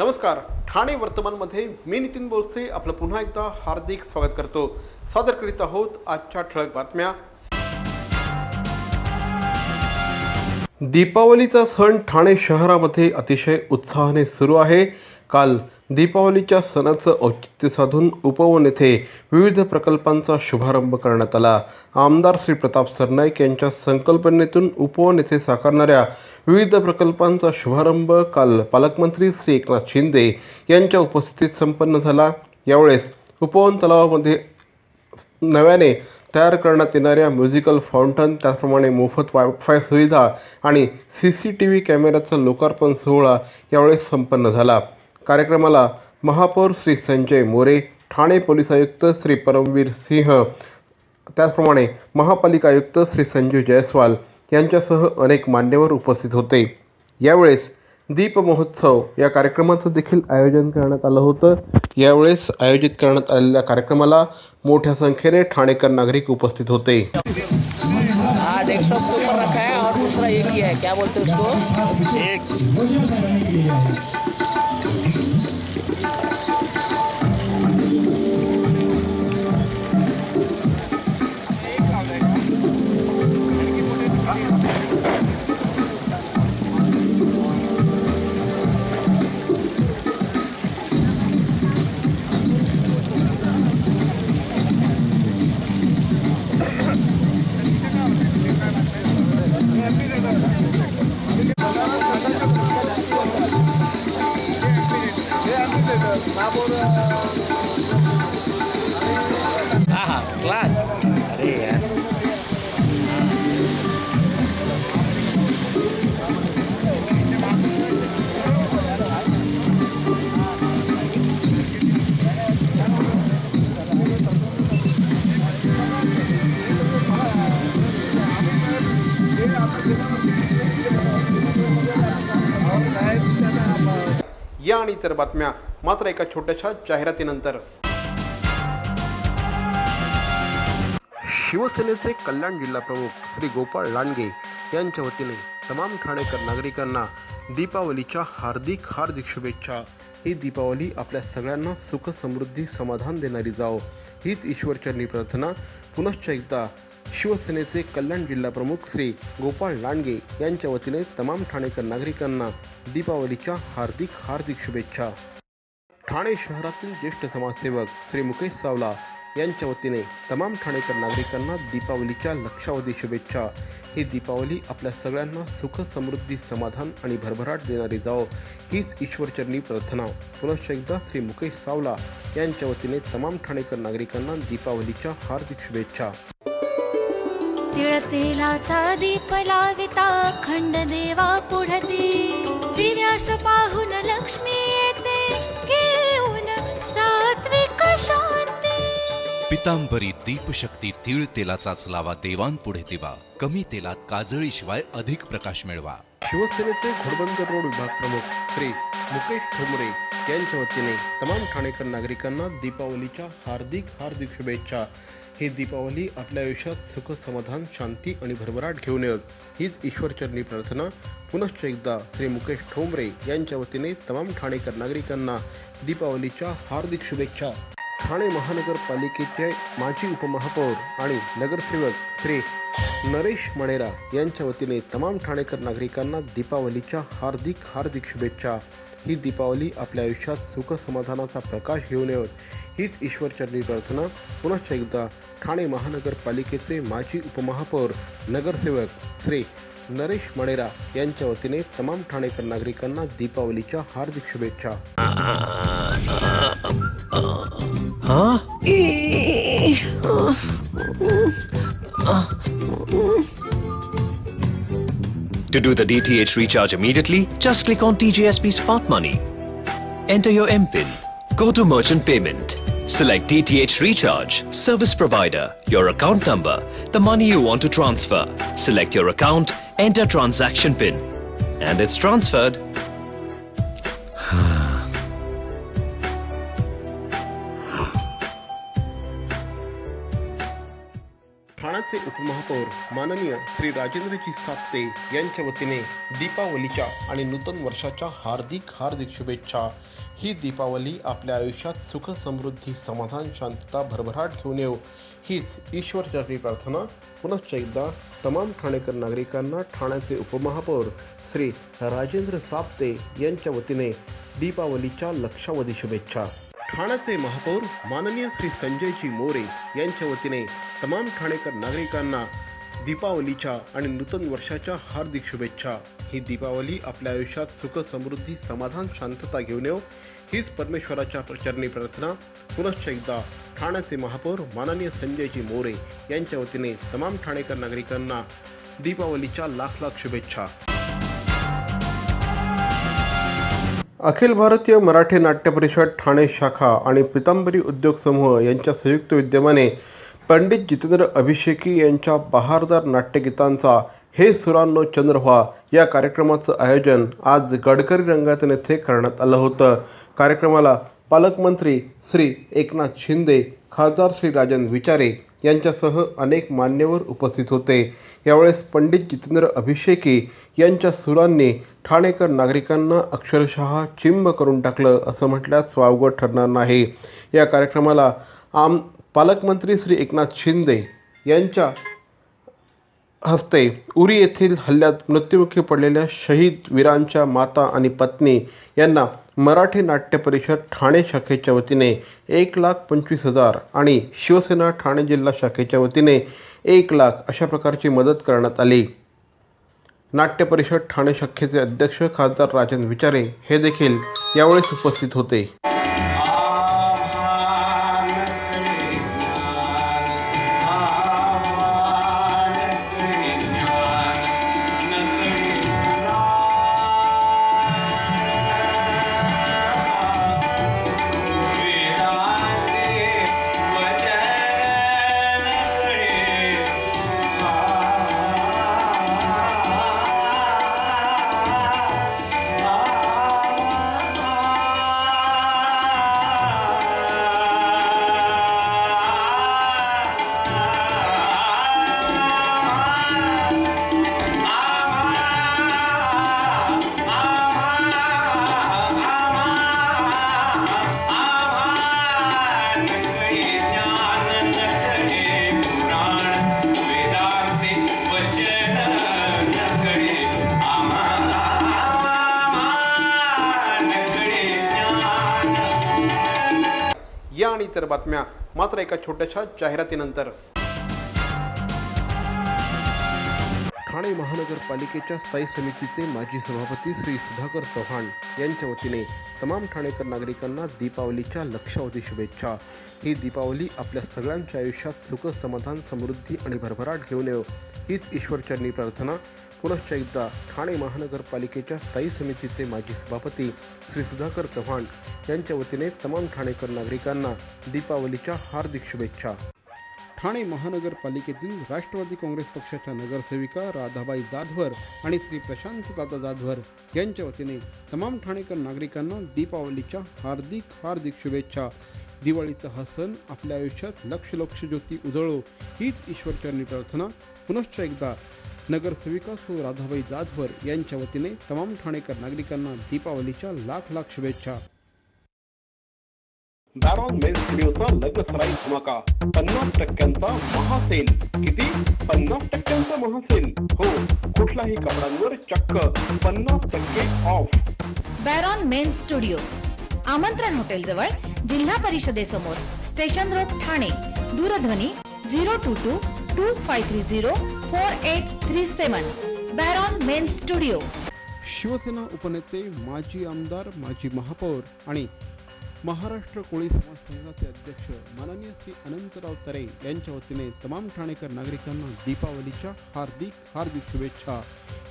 नमस्कार, ठाणे वर्तमानमध्ये मी नितीन बोरसे आपलं पुन्हा एकदा हार्दिक स्वागत करतो। सादर करीत आहोत आजच्या ठळक बातम्या। दीपावलीचा सण ठाणे शहरामध्ये अतिशय उत्साहाने सुरू आहे। काल दीपावलीच्या सणाचं औचित्य साधून उपवन येथे विविध प्रकल्पांचा शुभारंभ करण्यात आला। आमदार श्री प्रताप सरनाईक यांच्या संकल्पनेतून उपवन येथे साकारणाऱ्या विविध प्रकल्पांचा शुभारंभ काल पालकमंत्री श्री एकनाथ शिंदे यांच्या उपस्थितीत संपन्न झाला। यावेळेस उपवन तलावामध्ये नव्याने तयार करण्यात येणाऱ्या म्युझिकल फाउंटन, त्याचप्रमाणे मोफत वायफाय सुविधा आणि CCTV कॅमेऱ्याचा लोकार्पण सोहळा यावेळेस संपन्न झाला। कार्यक्रमाला महापौर श्री संजय मोरे, ठाणे पोलीस आयुक्त श्री परमवीर सिंह, त्याचप्रमाणे महापालिका आयुक्त श्री संजू जयस्वाल यांच्यासह अनेक मान्यवर उपस्थित होते। यावेळेस दीप महोत्सव या कार्यक्रमाचं देखील आयोजन करण्यात आलं होतं। यावेळेस आयोजित करण्यात आलेल्या कार्यक्रमाला मोठ्या संख्येने ठाणेकर नागरिक उपस्थित होते। डेस्कटॉप के ऊपर रखा है और दूसरा एक ही है, क्या बोलते हैं उसको, एक क्लास। अरे यार या आणि इतर बातम्या मात्र एका छोट्याशा जाहिरातीनंतर। शिवसेनेचे कल्याण जिल्हा प्रमुख श्री गोपाळ लांडगे यांच्या वतीने तमाम ठाणेकर नागरिकांना दीपावलीच्या हार्दिक शुभेच्छा। ही दीपावली आपल्या सगळ्यांना सुख समृद्धी समाधान देणारी जाओ, हीच ईश्वरचरणी प्रार्थना। पुनश्च एकदा शिवसेनेचे कल्याण जिल्हा प्रमुख श्री गोपाळ लांडगे यांच्या वतीने तमाम ठाणेकर नागरिकांना दीपावलीच्या हार्दिक शुभेच्छा। ठाणे शहरातील ज्येष्ठ समाजसेवक श्री मुकेश सावला यांच्या वतीने तमाम ठाणेकर नागरिकांना दीपावलीच्या लक्षावधी शुभेच्छा। ही दीपावली आपल्या सगळ्यांना सुख समृद्धी समाधान आणि भरभराट देणारी जाओ, हीच ईश्वरचरणी प्रार्थना। पुनश्च एकदा श्री मुकेश सावला यांच्या वतीने तमाम ठाणेकर नागरिकांना दीपावलीच्या हार्दिक शुभेच्छा। तिळतेलाचा दीप लाविता अखंड देवा पुढती, दिव्यास पाहून लक्ष्मी येते घेऊन सात्विक शांती। पितांबरी दीपशक्ती तीळ तेलाचाच लावा देवांपुढे दिवा, कमी तेलात काजळीशिवाय अधिक प्रकाश मिळवा। शिवसेनेचे घोडबंदर रोड विभाग प्रमुख श्री मुकेश ठोंबरे यांच्या वतीने तमाम ठाणेकर नागरिकांना दीपावलीच्या हार्दिक शुभेच्छा। ही दीपावली आपल्या आयुष्यात सुख समाधान शांती आणि भरभराट घेऊन येईल, हीच ईश्वरचरणी प्रार्थना। पुनश्च एकदा श्री मुकेश ठोंबरे यांच्या वतीने तमाम ठाणेकर नागरिकांना दीपावलीच्या हार्दिक शुभेच्छा। ठाणे महानगरपालिकेचे माजी उपमहापौर आणि नगरसेवक श्री नरेश मणेरा यांच्या वतीने तमाम ठाणेकर नागरिकांना दीपावलीच्या हार्दिक शुभेच्छा। ही दीपावली आपल्या आयुष्यात सुख समाधानाचा प्रकाश घेऊन येईल, हीच ईश्वरचरणी प्रार्थना। पुनश्च एकदा ठाणे महानगरपालिकेचे माजी उपमहापौर नगरसेवक श्री नरेश मणेरा यांच्या वतीने तमाम ठाणेकर नागरिकांना दीपावलीच्या हार्दिक शुभेच्छा। To do the DTH recharge immediately, just click on TJSP Smart Money. Enter your MPIN. Go to Merchant Payment. Select DTH Recharge, Service Provider, your account number, the money you want to transfer. Select your account, enter transaction PIN, and it's transferred. ठाण्याचे उपमहापौर माननीय श्री राजेंद्रजी साप्ते यांच्या वतीने दीपावलीच्या आणि नूतन वर्षाच्या हार्दिक हार्दिक शुभेच्छा। ही दीपावली आपल्या आयुष्यात सुख समृद्धी समाधान शांतता भरभराट घेऊन येऊ हीच ईश्वरचरणी प्रार्थना। पुनश्च एकदा तमाम ठाणेकर नागरिकांना ठाण्याचे उपमहापौर श्री राजेंद्र साप्ते यांच्या वतीने दीपावलीच्या लक्षावधी शुभेच्छा। ठाण्याचे महापौर माननीय श्री संजयजी मोरे यांच्या वतीने तमाम ठाणेकर नागरिकांना दीपावलीच्या आणि नूतन वर्षाच्या हार्दिक शुभेच्छा। ही दीपावली आपल्या आयुष्यात सुख समृद्धी समाधान शांतता घेऊन येऊ हीच परमेश्वराच्या चरणी प्रार्थना। पुनश्च एकदा ठाण्याचे महापौर माननीय संजयजी मोरे यांच्या वतीने तमाम ठाणेकर नागरिकांना दीपावलीच्या लाख लाख शुभेच्छा। अखिल भारतीय मराठी नाट्य परिषद ठाणे शाखा आणि पीतांबरी उद्योग समूह यांच्या संयुक्त विद्यमाने पंडित जितेंद्र अभिषेकी यांच्या बहारदार नाट्यगीतांचा हे सुरांनो चंद्र व्हा या कार्यक्रमाचं आयोजन आज गडकरी रंगायतन येथे करण्यात आलं होतं। कार्यक्रमाला पालकमंत्री श्री एकनाथ शिंदे, खासदार श्री राजन विचारे यांच्यासह अनेक मान्यवर उपस्थित होते। यावेळेस पंडित जितेंद्र अभिषेकी यांच्या सुरांनी ठाणेकर नागरिकांना अक्षरशः चिंब करून टाकलं असं म्हटल्यास वावगं ठरणार नाही। या कार्यक्रमाला पालकमंत्री श्री एकनाथ शिंदे यांच्या हस्ते उरी येथील हल्ल्यात मृत्युमुखी पडलेल्या शहीद वीरांच्या माता आणि पत्नी यांना मराठी नाट्य परिषद ठाणे शाखेच्या वतीने 1,25,000 आणि शिवसेना ठाणे जिल्हा शाखेच्या वतीने 1,00,000 अशा प्रकारची मदत करण्यात आली। नाट्य परिषद ठाणे शाखेचे अध्यक्ष खासदार राजन विचारे हे देखील यावेळेस उपस्थित होते। या आणि इतर बातम्या मात्र एका छोट्याशा जाहिरातीनंतर। ठाणे महानगरपालिकेच्या स्थायी समितीचे माजी सभापती श्री सुधाकर चव्हाण यांच्या वतीने तमाम ठाणेकर नागरिकांना दीपावलीच्या लक्षावधी शुभेच्छा। ही दीपावली आपल्या सगळ्यांच्या आयुष्यात सुख समाधान समृद्धी आणि भरभराट घेऊन येऊ हीच ईश्वरचरणी प्रार्थना। पुनश्च एकदा ठाणे महानगरपालिकेच्या स्थायी समितीचे माजी सभापती श्री सुधाकर चव्हाण यांच्या वतीने तमाम ठाणेकर नागरिकांना दीपावलीच्या हार्दिक शुभेच्छा। ठाणे महानगरपालिकेतील राष्ट्रवादी काँग्रेस पक्षाच्या नगरसेविका राधाबाई जाधवर आणि श्री प्रशांतदादा जाधवर यांच्या वतीने तमाम ठाणेकर नागरिकांना दीपावलीच्या हार्दिक हार्दिक शुभेच्छा। दिवाळीचा हा सण आपल्या आयुष्यात लक्ष लक्ष ज्योती उजळो हीच ईश्वरचरणी प्रार्थना। पुनश्च एकदा नगरसेविका सौ राधाबाई जाधवर यांच्या वतीने तमाम ठाणेकर नागरिकांना दीपावलीच्या लाख लाख शुभेच्छा। बॅरॉन मेन्स स्टुडिओचा लग्नसराई धमाका 50% महासेल। किती 50% महासेल? हो, कुठल्याही कपड्यांवर चक्क 50% ऑफ। बॅरॉन मेन्स स्टुडिओ, आमंत्रण हॉटेल जवळ, जिल्हा परिषदेसमोर, स्टेशन रोड ठाणे। दूरध्वनी 022 2530 4837। बॅरॉन मेन्स स्टुडिओ। शिवसेना उपनेते माजी आमदार माजी महापौर आणि महाराष्ट्र कोळी समाज संघाचे अध्यक्ष माननीय श्री अनंतराव तरे यांच्या वतीने तमाम ठाणेकर नागरिकांना दीपावलीच्या हार्दिक हार्दिक शुभेच्छा।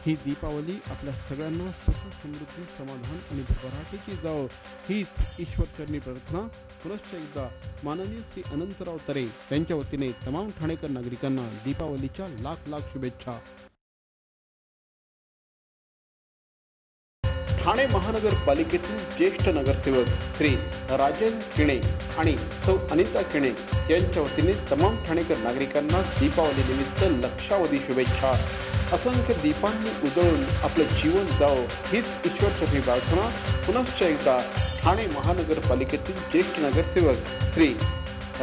ही दीपावली आपल्या सगळ्यांना सुख समृद्धी समाधान आणि भरभराटीची जावो हीच ईश्वरचरणी प्रार्थना। पुनश्च एकदा माननीय श्री अनंतराव तरे यांच्या वतीने तमाम ठाणेकर नागरिकांना दीपावलीच्या लाख लाख शुभेच्छा। ठाणे महानगरपालिकेतील ज्येष्ठ नगरसेवक श्री राजन किणे आणि सौ अनिता किणे यांच्या वतीने तमाम ठाणेकर नागरिकांना दीपावलीनिमित्त लक्षावधी शुभेच्छा. असंख्य दीपांनी उजळून आपलं जीवन जावं हीच ईश्वरचरणी प्रार्थना. पुनश्च एकदा ठाणे महानगरपालिकेतील ज्येष्ठ नगरसेवक श्री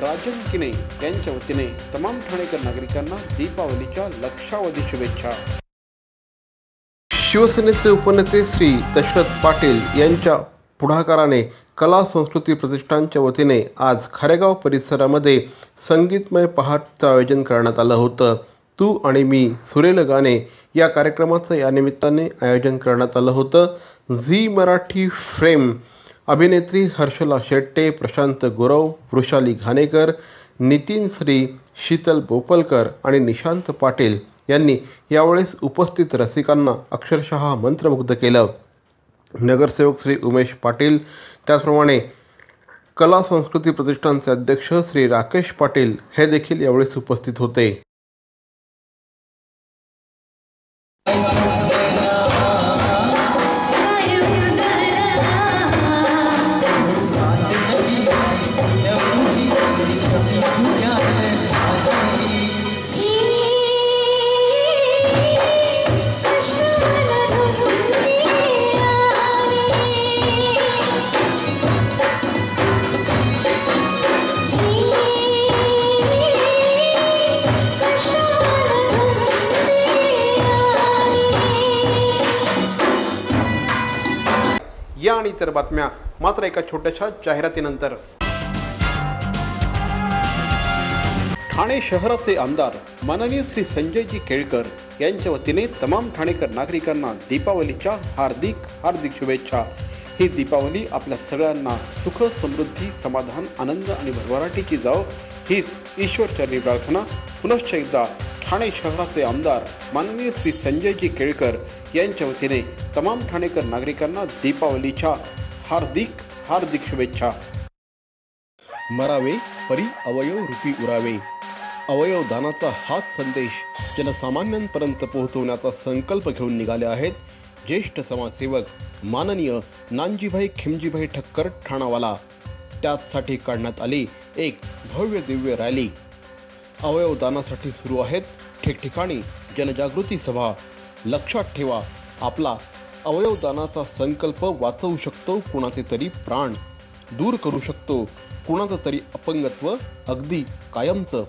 राजन किणे यांच्या वतीने तमाम ठाणेकर नागरिकांना दीपावलीच्या लक्षावधी शुभेच्छा. शिवसेनेचे उपनेते श्री दशरथ पाटील यांच्या पुढाकाराने कला संस्कृती प्रतिष्ठानच्या वतीने आज खारेगाव परिसरामध्ये संगीतमय पहाटचं आयोजन करण्यात आलं होतं. तू आणि मी सुरेल गाणे या कार्यक्रमाचं या निमित्ताने आयोजन करण्यात आलं होतं. झी मराठी फ्रेम अभिनेत्री हर्षला शेट्टे, प्रशांत गुरव, वृषाली घाणेकर, नितीन श्री, शीतल बोपलकर आणि निशांत पाटील यांनी यावेळेस उपस्थित रसिकांना अक्षरशः मंत्रमुग्ध केलं. नगरसेवक श्री उमेश पाटील, त्याचप्रमाणे कला संस्कृती प्रतिष्ठानचे अध्यक्ष श्री राकेश पाटील हे देखील यावेळेस उपस्थित होते. या आणि इतर बातम्या मात्र एका छोट्याशा जाहिरातीनंतर. ठाणे शहराचे आमदार माननीय श्री संजयजी केळकर यांच्या वतीने तमाम ठाणेकर नागरिकांना दीपावलीच्या हार्दिक शुभेच्छा. ही दीपावली आपल्या सगळ्यांना सुख, समृद्धी, समाधान, आनंद आणि भरभराटीची जावो हीच ईश्वरचरणी प्रार्थना. पुनश्च एकदा ठाणे शहराचे आमदार माननीय श्री संजयजी केळकर यांच्या वतीने तमाम ठाणेकर नागरिकांना दीपावलीच्या हार्दिक शुभेच्छा. मरावे परी अवयव रूपी उरावे. अवयव दानाचा हाच संदेश जनसामान्यांपर्यंत पोहोचवण्याचा संकल्प घेऊन निघाले आहेत ज्येष्ठ समाजसेवक माननीय नानजीभाई खिमजीभाई ठक्कर ठाणावाला. त्याचसाठी काढण्यात आली एक भव्य दिव्य रॅली. अवयव दानासाठी सुरू आहेत ठिकठिकाणी जनजागृती सभा. लक्षात ठेवा, आपला अवयव दानाचा संकल्प वाचवू शकतो कुणाचे तरी प्राण, दूर करू शकतो कुणाचं तरी अपंगत्व अगदी कायमचं,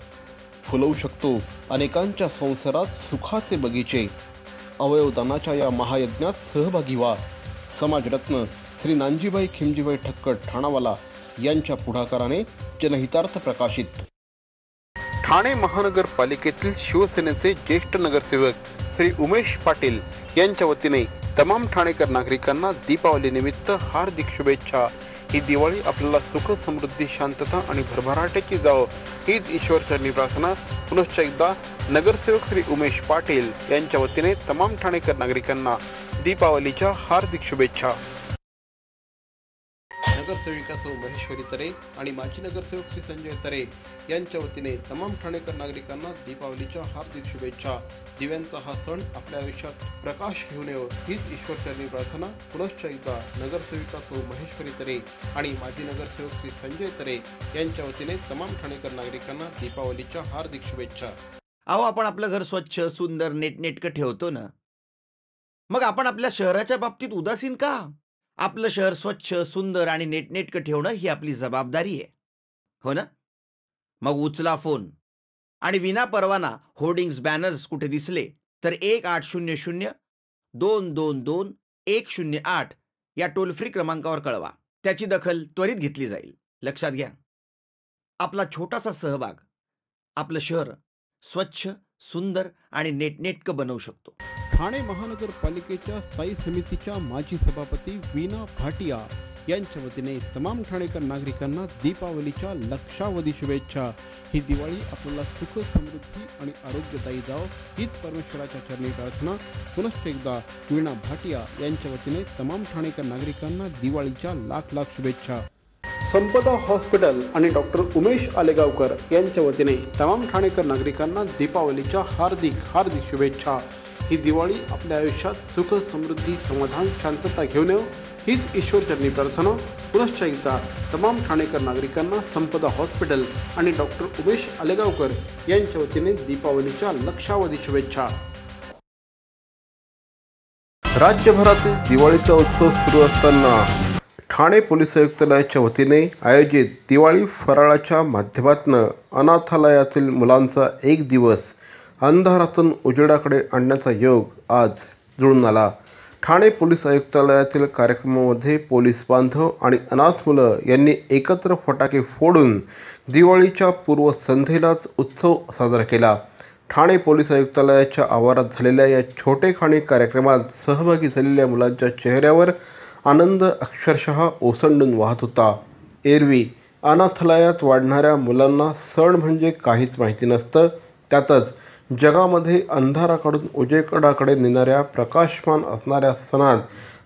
फुलवू शकतो अनेकांच्या संसारात सुखाचे बगीचे. अवयवदानाच्या या महायज्ञात सहभागी व्हा. समाजरत्न श्री नानजीभाई खिमजीभाई ठक्कर ठाणावाला यांच्या पुढाकाराने जनहितार्थ प्रकाशित. ठाणे महानगरपालिकेतील शिवसेनेचे ज्येष्ठ नगरसेवक श्री उमेश पाटील यांच्या वतीने तमाम ठाणेकर नागरिकांना दीपावलीनिमित्त हार्दिक शुभेच्छा. ही दिवाळी आपल्याला सुख, समृद्धी, शांतता आणि भरभराटीची जावो हीच ईश्वरचरणी प्रार्थना. पुनश्च एकदा नगरसेवक श्री उमेश पाटील यांच्या वतीने तमाम ठाणेकर नागरिकांना दीपावलीच्या हार्दिक शुभेच्छा. नगरसेविका सौ महेश्वरी तरे आणि माजी नगरसेवक श्री संजय तरे यांच्या वतीने तमाम ठाणेकर नागरिकांना दीपावलीच्या हार्दिक शुभेच्छा. दिव्यांचा हा सण आपल्या आयुष्यात प्रकाश घेऊन येवो हीच ईश्वरचरणी प्रार्थना. पुनश्च एकदा नगरसेविका सौ महेश्वरी तरे आणि माजी नगरसेवक श्री संजय तरे यांच्या वतीने तमाम ठाणेकर नागरिकांना दीपावलीच्या हार्दिक शुभेच्छा. अहो, आपण आपलं घर स्वच्छ, सुंदर, नेटनेटकं ठेवतो ना, मग आपण आपल्या शहराच्या बाबतीत उदासीन का? आपलं शहर स्वच्छ, सुंदर आणि नेटनेटकं ठेवणं ही आपली जबाबदारी आहे, हो ना? मग उचला फोन आणि विना परवाना होर्डिंग्स, बॅनर्स कुठे दिसले तर 1800-222-108 या टोल फ्री क्रमांकावर कळवा. त्याची दखल त्वरित घेतली जाईल. लक्षात घ्या, आपला छोटासा सहभाग आपलं शहर स्वच्छ, सुंदर आणि नेटनेटकं बनवू शकतो. ठाणे महानगरपालिकेच्या स्थायी समितीच्या माजी सभापती वीणा भाटिया यांच्या वतीने तमाम ठाणेकर नागरिकांना दीपावलीच्या लक्षावधी शुभेच्छा. ही दिवाळी आपल्याला सुख, समृद्धी आणि आरोग्यदायी जावो हीच परमेश्वराच्या चरणी प्रार्थना. पुनश्च एकदा वीणा भाटिया यांच्या वतीने तमाम ठाणेकर नागरिकांना दिवाळीच्या लाख शुभेच्छा. संपदा हॉस्पिटल आणि डॉक्टर उमेश आलेगावकर यांच्या वतीने तमाम ठाणेकर नागरिकांना दीपावलीच्या हार्दिक शुभेच्छा. ही दिवाळी आपल्या आयुष्यात सुख समृद्धी समाधान शांतता घेऊन येऊ हीच ईश्वरचरणी प्रार्थना. पुनश्च एकदा तमाम ठाणेकर नागरिकांना संपदा हॉस्पिटल आणि डॉक्टर उमेश आलेगावकर यांच्या वतीने दीपावलीच्या लक्षावधी शुभेच्छा. राज्यभरातील दिवाळीचा उत्सव सुरू असताना ठाणे पोलीस आयुक्तालयाच्या वतीने आयोजित दिवाळी फराळाच्या माध्यमातून अनाथालयातील मुलांचा एक दिवस अंधारातून उजेडाकडे आणण्याचा योग आज जुळून आला. ठाणे पोलीस आयुक्तालयातील कार्यक्रमामध्ये पोलीस बांधव आणि अनाथ मुलं यांनी एकत्र फटाके फोडून दिवाळीच्या पूर्वसंध्येलाच उत्सव साजरा केला. ठाणे पोलीस आयुक्तालयाच्या आवारात झालेल्या या छोटेखानी कार्यक्रमात सहभागी झालेल्या मुलांच्या चेहऱ्यावर आनंद अक्षरशः ओसंडून वाहत होता. एरवी अनाथालयात वाढणाऱ्या मुलांना सण म्हणजे काहीच माहिती नसतं. त्यातच जगामध्ये अंधाराकडून उजेडाकडे नेणाऱ्या प्रकाशमान असणाऱ्या सणात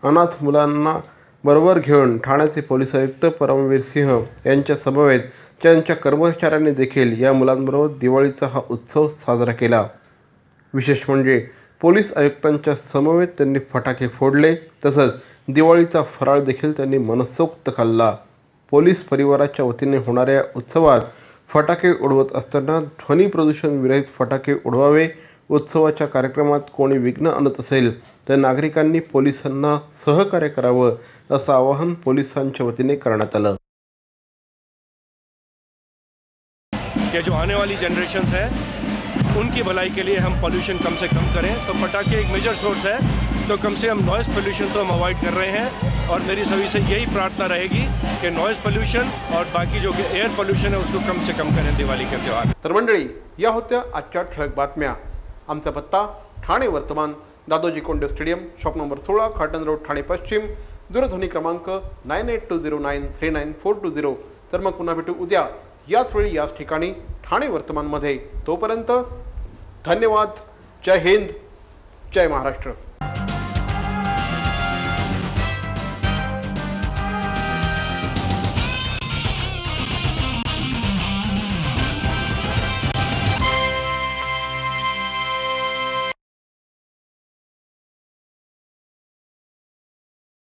अनाथ मुलांना बरोबर घेऊन ठाण्याचे पोलीस आयुक्त परमवीर सिंह यांच्या समवेत त्यांच्या कर्मचाऱ्यांनी देखील या मुलांबरोबर दिवाळीचा हा उत्सव साजरा केला. विशेष म्हणजे पोलीस आयुक्तांच्या समवेत त्यांनी फटाके फोडले, तसंच दिवाळीचा फराळ देखील त्यांनी मनसोक्त खाल्ला. पोलीस परिवाराच्या वतीने होणाऱ्या उत्सवात फटाके उडवत असताना ध्वनी प्रदूषण विरहित फटाके उडवावे. उत्सवाच्या कार्यक्रमात कोणी विघ्न आणत असेल तर नागरिकांनी पोलिसांना सहकार्य करावं असं आवाहन पोलिसांच्या वतीने करण्यात आलं. ये जो आने वाली जनरेशन्स है उनकी भलाई के लिए हम पोल्यूशन कम से कम करें. तो पटाखे एक मेजर सोर्स है, तो कम से कम नॉइज़ पोल्यूशन तो हम अवॉइड कर रहे हैं. और मेरी सभी से यही प्रार्थना रहेगी कि नॉइज़ पोल्यूशन और बाकी जो एयर पोल्यूशन है उसको कम से कम करें दिवाळी के त्यौहार. तर मंडळी, या होत्या आजच्या ठळक बातम्या. आमचा पत्ता ठाणे वर्तमान, Dadoji Konde stadium, shop number 16, Khatan road, Thane पश्चिम. दूरध्वनी क्रमांक 98209420. तर मग पुन्हा भेटू उद्या याच वेळी याच ठिकाणी ठाणे वर्तमानमध्ये. तोपर्यंत धन्यवाद. जय हिंद, जय महाराष्ट्र.